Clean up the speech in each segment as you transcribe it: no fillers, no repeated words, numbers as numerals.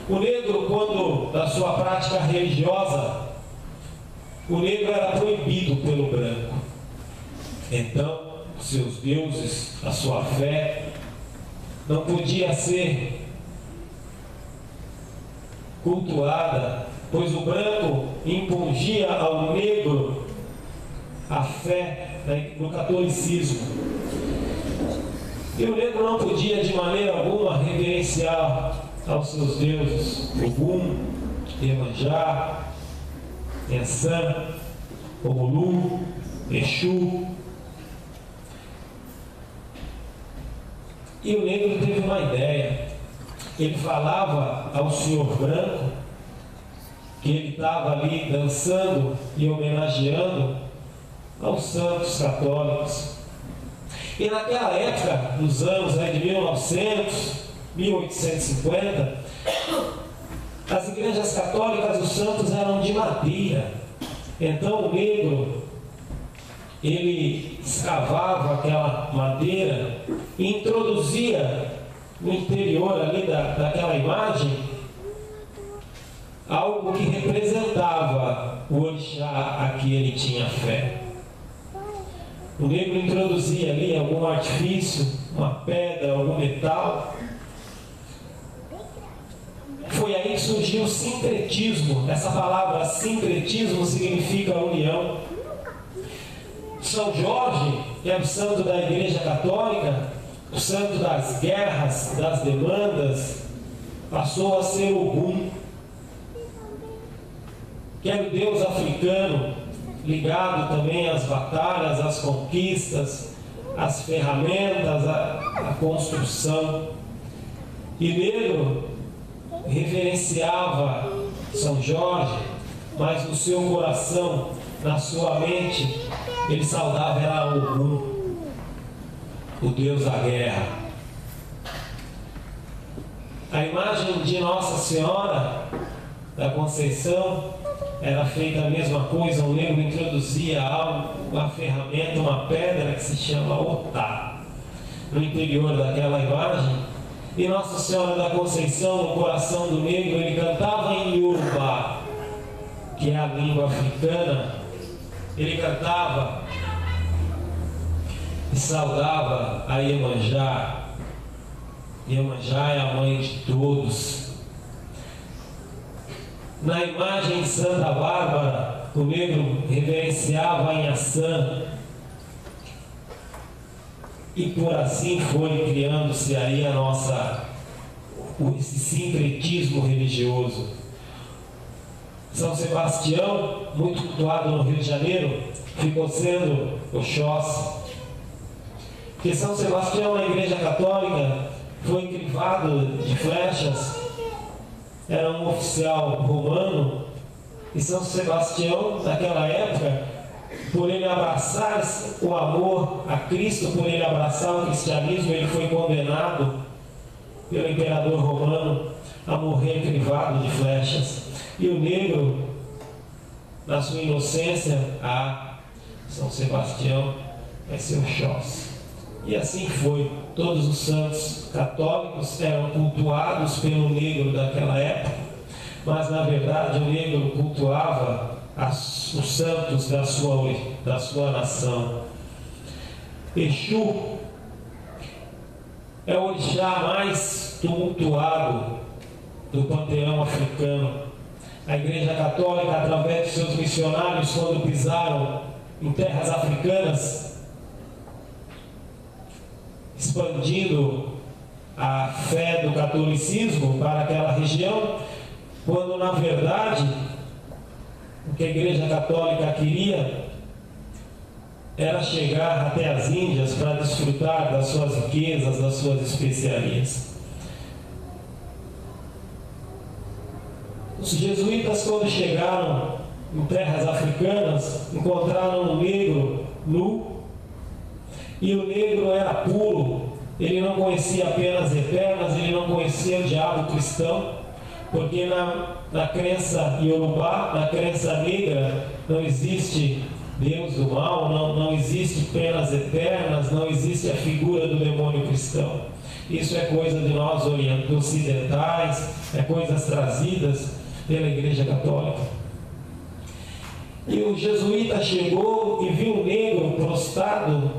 O negro, quando da sua prática religiosa, o negro era proibido pelo branco. Então, os seus deuses, a sua fé, não podia ser cultuada, pois o branco impungia ao negro a fé no catolicismo. E o negro não podia de maneira alguma reverenciar aos seus deuses Ogum, Iemanjá, Ensã, Omulu, Exu. E o negro teve uma ideia. Ele falava ao senhor branco que ele estava ali dançando e homenageando aos santos católicos. E naquela época, nos anos de 1900, 1850, as igrejas católicas, os santos eram de madeira. Então o negro, ele escavava aquela madeira e introduzia no interior ali daquela imagem algo que representava o orixá a que ele tinha fé. O negro introduzia ali algum artifício, uma pedra, algum metal. Foi aí que surgiu o sincretismo. Essa palavra sincretismo significa união. São Jorge, que é o santo da Igreja Católica, o santo das guerras, das demandas, passou a ser Ogum, que era o deus africano, ligado também às batalhas, às conquistas, às ferramentas, à construção. E negro reverenciava São Jorge, mas no seu coração, na sua mente, ele saudava era Ogum, o deus da guerra. A imagem de Nossa Senhora da Conceição era feita a mesma coisa. O negro introduzia algo, uma ferramenta, uma pedra que se chama otá, no interior daquela imagem. E Nossa Senhora da Conceição, no coração do negro, ele cantava em Yorubá, que é a língua africana. Ele cantava e saudava a Iemanjá. Iemanjá é a mãe de todos. Na imagem de Santa Bárbara, o negro reverenciava a Inhaçã. E por assim foi criando-se aí esse sincretismo religioso. São Sebastião, muito cultuado no Rio de Janeiro, ficou sendo Oxóssi. Porque São Sebastião, na Igreja Católica, foi crivado de flechas, era um oficial romano. E São Sebastião, naquela época, por ele abraçar o amor a Cristo, por ele abraçar o cristianismo, ele foi condenado pelo imperador romano a morrer crivado de flechas. E o negro, na sua inocência, São Sebastião vai ser Oxóssi. E assim foi. Todos os santos católicos eram cultuados pelo negro daquela época, mas na verdade o negro cultuava os santos da sua nação. Exu é o orixá mais tumultuado do panteão africano. A Igreja Católica, através de seus missionários, quando pisaram em terras africanas, expandindo a fé do catolicismo para aquela região, quando na verdade o que a Igreja Católica queria era chegar até as Índias para desfrutar das suas riquezas, das suas especiarias. Os jesuítas, quando chegaram em terras africanas, encontraram um negro nu. E o negro era puro, ele não conhecia penas eternas, ele não conhecia o diabo cristão, porque na crença iorubá, na crença negra, não existe Deus do mal, não existe penas eternas, não existe a figura do demônio cristão. Isso é coisa de nós ocidentais, é coisas trazidas pela Igreja Católica. E o jesuíta chegou e viu um negro prostrado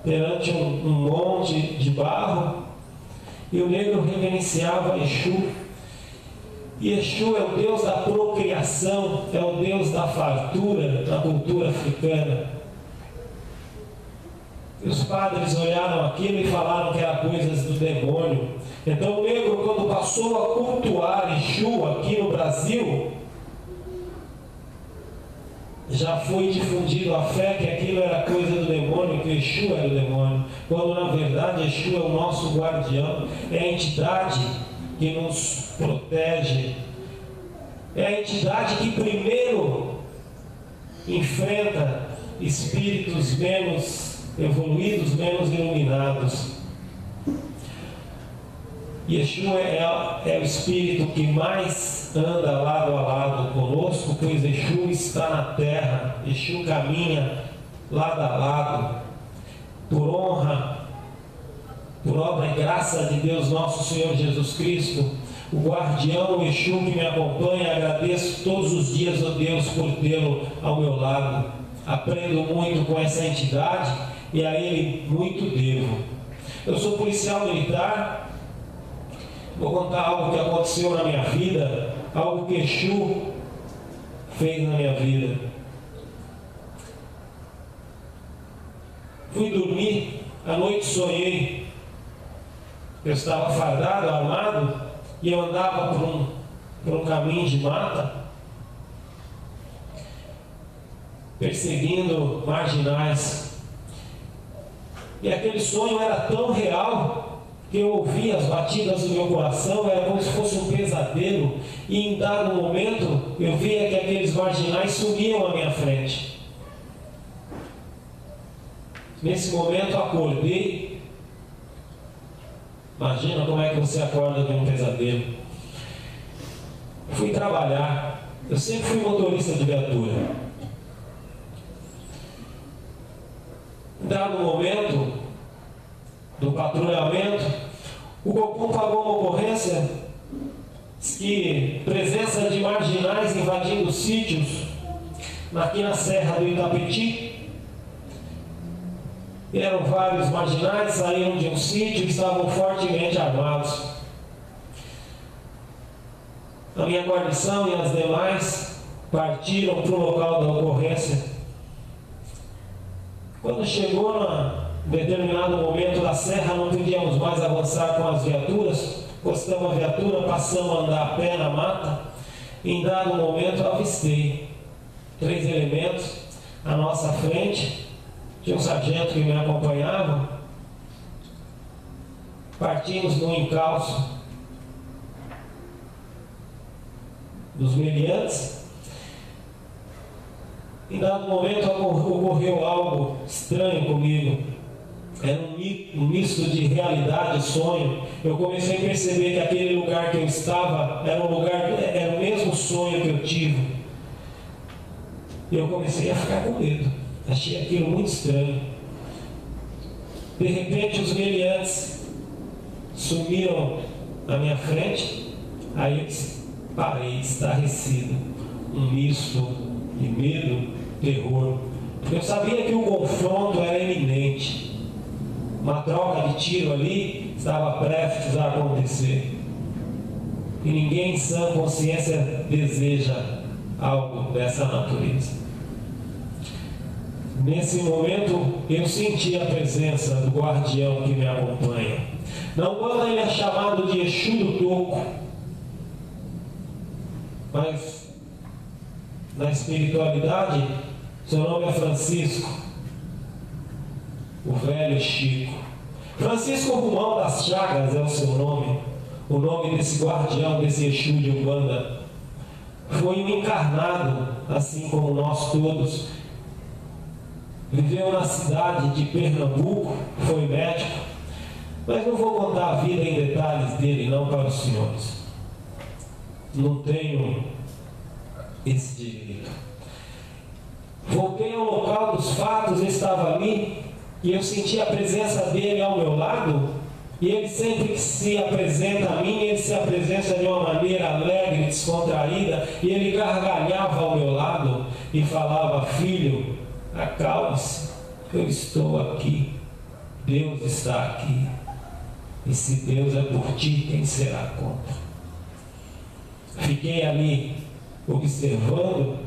perante um monte de barro, e o negro reverenciava Exu. E Exu é o Deus da procriação, é o Deus da fartura na cultura africana. E os padres olharam aquilo e falaram que era coisas do demônio. Então o negro, quando passou a cultuar Exu aqui no Brasil, já foi difundido a fé que aquilo era coisa do demônio, que Exu era o demônio, quando na verdade Exu é o nosso guardião, é a entidade que nos protege, é a entidade que primeiro enfrenta espíritos menos evoluídos, menos iluminados. E Exu é o espírito que mais anda lado a lado conosco, pois Exu está na terra, Exu caminha lado a lado, por honra, por obra e graça de Deus nosso Senhor Jesus Cristo, o guardião, o Exu que me acompanha. Agradeço todos os dias, ó Deus, por tê-lo ao meu lado. Aprendo muito com essa entidade e a ele muito devo. Eu sou policial militar. Vou contar algo que aconteceu na minha vida, algo que Exu fez na minha vida. Fui dormir, à noite sonhei. Eu estava fardado, armado, e eu andava por um caminho de mata, perseguindo marginais. E aquele sonho era tão real que eu ouvia as batidas do meu coração, era como se fosse um pesadelo, e em dado momento eu via que aqueles marginais sumiam à minha frente. Nesse momento acordei. Imagina como é que você acorda de um pesadelo. Fui trabalhar. Eu sempre fui motorista de viatura. Em dado momento do patrulhamento, o Copom pagou uma ocorrência que presença de marginais invadindo sítios aqui na Serra do Itapetí. Eram vários marginais, saíram de um sítio e estavam fortemente armados. A minha guarnição e as demais partiram para o local da ocorrência. Quando chegou em determinado momento da serra, não podíamos mais avançar com as viaturas. Postamos a viatura, passamos a andar a pé na mata. Em dado momento avistei 3 elementos à nossa frente. Tinha um sargento que me acompanhava. Partimos no encalço dos meliantes. Em dado momento ocorreu algo estranho comigo. Era um misto de realidade e sonho. Eu comecei a perceber que aquele lugar que eu estava era o mesmo sonho que eu tive. E eu comecei a ficar com medo. Achei aquilo muito estranho. De repente os meliantes sumiram na minha frente. Aí eu parei, estarrecido. Um misto de medo, terror. Eu sabia que o confronto era iminente. Uma troca de tiro ali estava prestes a acontecer. E ninguém em sã consciência deseja algo dessa natureza. Nesse momento eu senti a presença do guardião que me acompanha. Não quando ele é chamado de Exu do Toco, mas na espiritualidade seu nome é Francisco, o velho Chico. Francisco Romão das Chagas é o seu nome, o nome desse guardião, desse Exu de Umbanda. Foi um encarnado, assim como nós todos. Viveu na cidade de Pernambuco, foi médico, mas não vou contar a vida em detalhes dele não para os senhores. Não tenho esse direito. Voltei ao local dos fatos, eu estava ali e eu senti a presença dele ao meu lado E ele sempre que se apresenta a mim, ele se apresenta de uma maneira alegre, descontraída, e ele gargalhava ao meu lado e falava: filho, acalme-se, eu estou aqui, Deus está aqui, e se Deus é por ti, quem será contra? Fiquei ali observando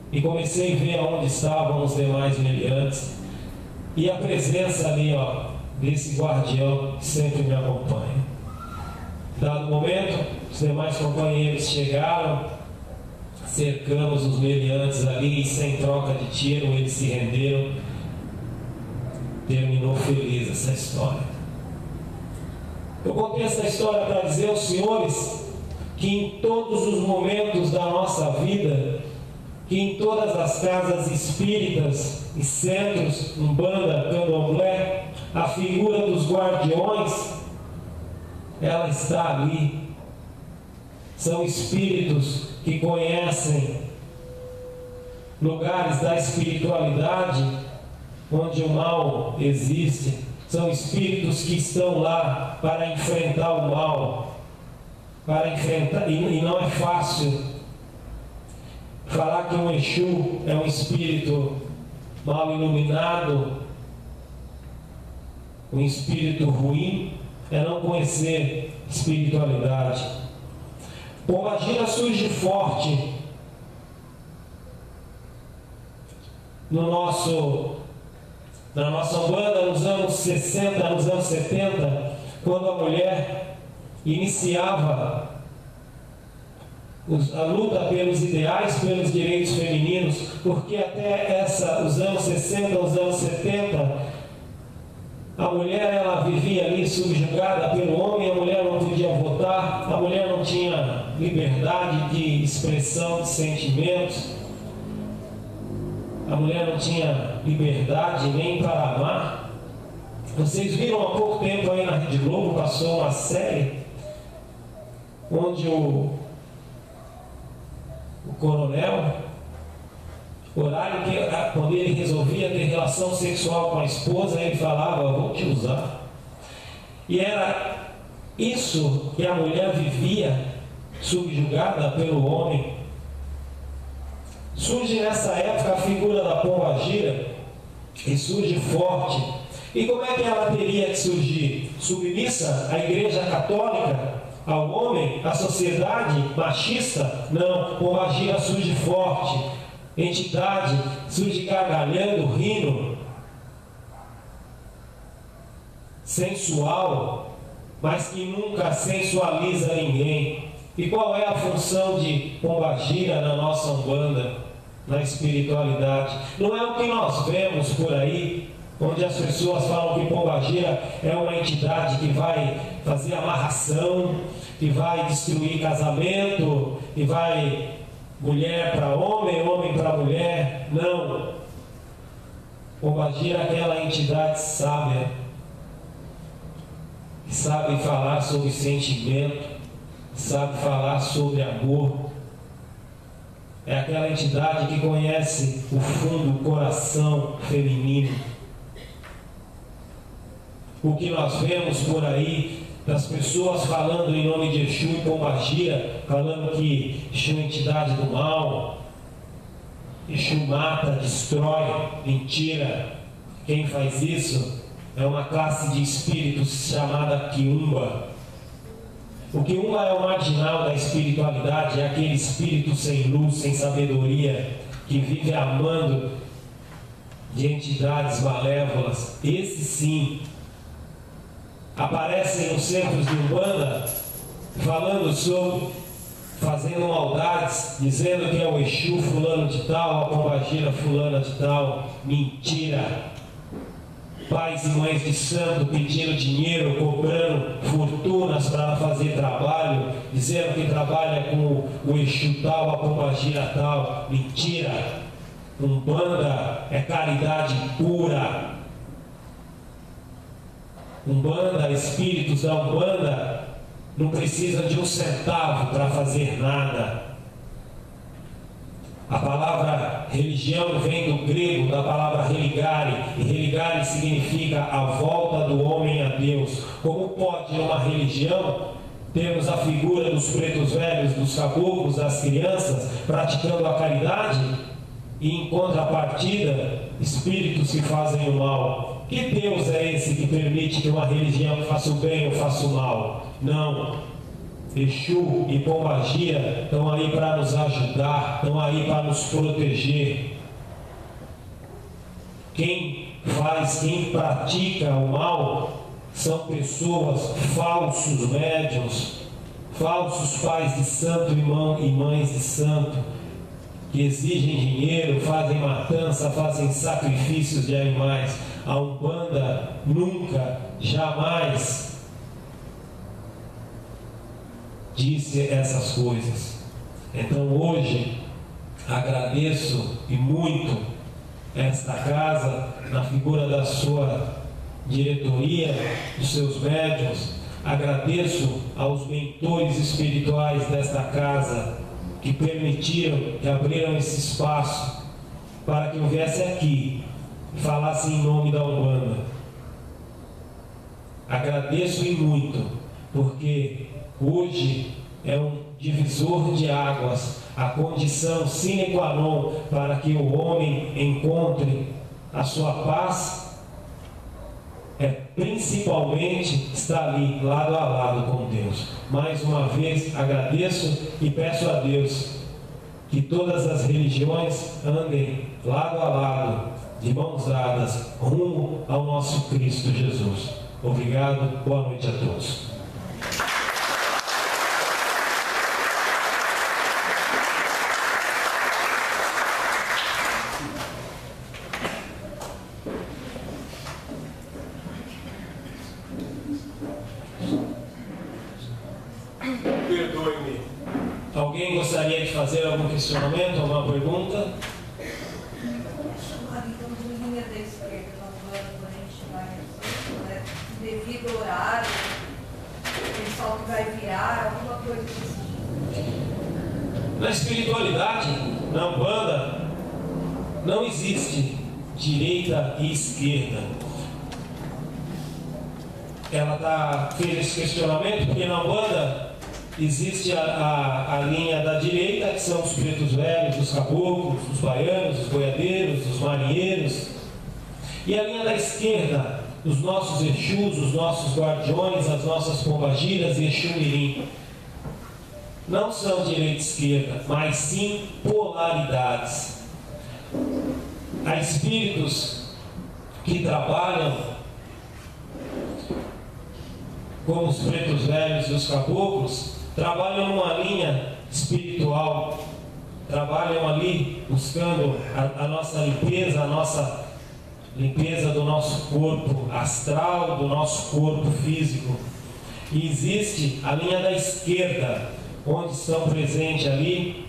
e comecei a ver onde estavam os demais meliantes, e a presença ali, desse guardião que sempre me acompanha. Dado momento, os demais companheiros chegaram, cercamos os meliantes ali e sem troca de tiro eles se renderam. Terminou feliz essa história. Eu contei essa história para dizer aos senhores que em todos os momentos da nossa vida, que em todas as casas espíritas e centros, umbanda, candomblé, a figura dos guardiões, ela está ali. São espíritos que conhecem lugares da espiritualidade onde o mal existe. São espíritos que estão lá para enfrentar o mal, e não é fácil falar que um Exu é um espírito mal iluminado. Um espírito ruim é não conhecer espiritualidade. Pombagira surge forte na nossa Umbanda nos anos 60, nos anos 70, quando a mulher iniciava a luta pelos ideais, pelos direitos femininos, porque até os anos 60, os anos 70, a mulher ela vivia ali subjugada pelo homem, a mulher não podia votar, a mulher não tinha liberdade de expressão de sentimentos, a mulher não tinha liberdade nem para amar. Vocês viram há pouco tempo aí na Rede Globo, passou uma série onde o coronel, horário que quando ele resolvia ter relação sexual com a esposa, ele falava: vou te usar. E era isso que a mulher vivia, subjugada pelo homem. Surge nessa época a figura da pombagira, e surge forte. E como é que ela teria que surgir? Submissa à Igreja Católica, ao homem, à sociedade machista? Não, pombagira surge forte. Entidade surge gargalhando, rindo, sensual, mas que nunca sensualiza ninguém. E qual é a função de pombagira na nossa Umbanda, na espiritualidade? Não é o que nós vemos por aí, onde as pessoas falam que pombagira é uma entidade que vai fazer amarração, que vai destruir casamento, que vai mulher para homem, homem para mulher. Não. Pombagira é aquela entidade sábia, que sabe falar sobre sentimento, sabe falar sobre amor. É aquela entidade que conhece o fundo do coração feminino. O que nós vemos por aí das pessoas falando em nome de Exu e pombagira, falando que Exu é entidade do mal, Exu mata, destrói. Mentira. Quem faz isso é uma classe de espíritos chamada Quiumba. O Quiumba é o marginal da espiritualidade, é aquele espírito sem luz, sem sabedoria, que vive amando de entidades malévolas. Esse sim aparecem nos centros de Umbanda falando sobre, fazendo maldades, dizendo que é o Exu fulano de tal, a pombagira fulana de tal. Mentira. Pais e mães de santo pedindo dinheiro, cobrando fortunas para fazer trabalho, dizendo que trabalha com o Exu tal, a pombagira tal. Mentira. Umbanda é caridade pura. Umbanda, espíritos da Umbanda não precisam de um centavo para fazer nada. A palavra religião vem do grego, da palavra religare, e religare significa a volta do homem a Deus. Como pode uma religião termos a figura dos pretos velhos, dos caboclos, das crianças, praticando a caridade, e em contrapartida, espíritos que fazem o mal? Que Deus é esse que permite que uma religião faça o bem ou faça o mal? Não. Exu e Pombagira estão aí para nos ajudar, estão aí para nos proteger. Quem pratica o mal são pessoas, falsos médiuns, falsos pais de santo e mães de santo, que exigem dinheiro, fazem matança, fazem sacrifícios de animais. A Umbanda nunca, jamais disse essas coisas. Então hoje agradeço e muito esta casa, na figura da sua diretoria, dos seus médiuns. Agradeço aos mentores espirituais desta casa que permitiram, que abriram esse espaço para que eu viesse aqui e falasse em nome da Umbanda. Agradeço e muito, porque hoje é um divisor de águas, a condição sine qua non para que o homem encontre a sua paz é principalmente estar ali, lado a lado com Deus. Mais uma vez agradeço e peço a Deus que todas as religiões andem lado a lado, de mãos dadas, rumo ao nosso Cristo Jesus. Obrigado, boa noite a todos. Perdoe-me. Alguém gostaria de fazer algum questionamento, alguma pergunta? Devido ao horário, o pessoal que vai virar, alguma coisa assim. Na espiritualidade, na Umbanda, não existe direita e esquerda. Ela fez esse questionamento porque na Umbanda existe a linha da direita, que são os pretos velhos, os caboclos, os baianos, os boiadeiros, os marinheiros, e a linha da esquerda, os nossos Exus, os nossos guardiões, as nossas pombagiras e Exu Mirim. Não são direita e esquerda, mas sim polaridades. Há espíritos que trabalham como os pretos velhos e os caboclos, trabalham numa linha espiritual, trabalham ali buscando a nossa limpeza, a nossa limpeza do nosso corpo astral, do nosso corpo físico. E existe a linha da esquerda, onde estão presentes ali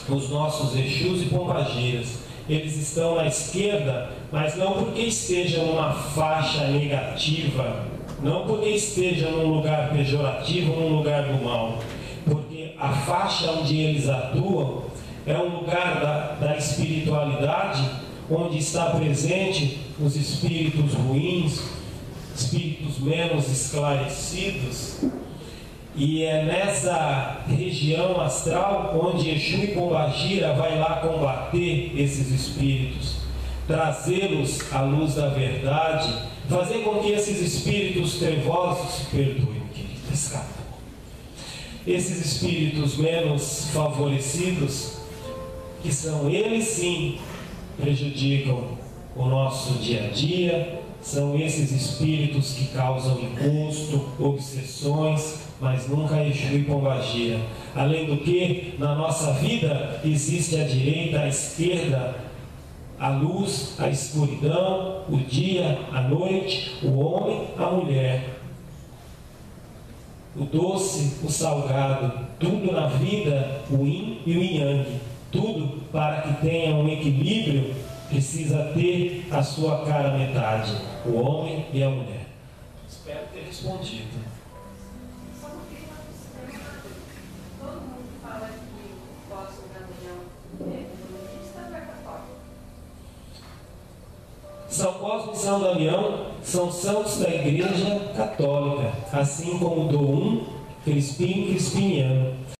os nossos Exus e Pombagiras. Eles estão na esquerda, mas não porque estejam numa faixa negativa, não porque estejam num lugar pejorativo, num lugar do mal, porque a faixa onde eles atuam é um lugar da espiritualidade, onde está presente os espíritos ruins, espíritos menos esclarecidos, e é nessa região astral onde Exu e Pombagira vai lá combater esses espíritos, trazê-los à luz da verdade, fazer com que esses espíritos trevosos, perdoem, querido, escapa, esses espíritos menos favorecidos, que são eles sim, prejudicam o nosso dia a dia, são esses espíritos que causam encosto, obsessões, mas nunca Exu e Pombagira. Além do que, na nossa vida existe a direita, a esquerda, a luz, a escuridão, o dia, a noite, o homem, a mulher, o doce, o salgado, tudo na vida, o yin e o yang, tudo para que tenha um equilíbrio, precisa ter a sua cara metade, o homem e a mulher. Espero ter respondido. Todo mundo fala que o Cosmo Gabriel é São Cosme e São Damião são santos da Igreja Católica, assim como Dom Crispim Crispiniano.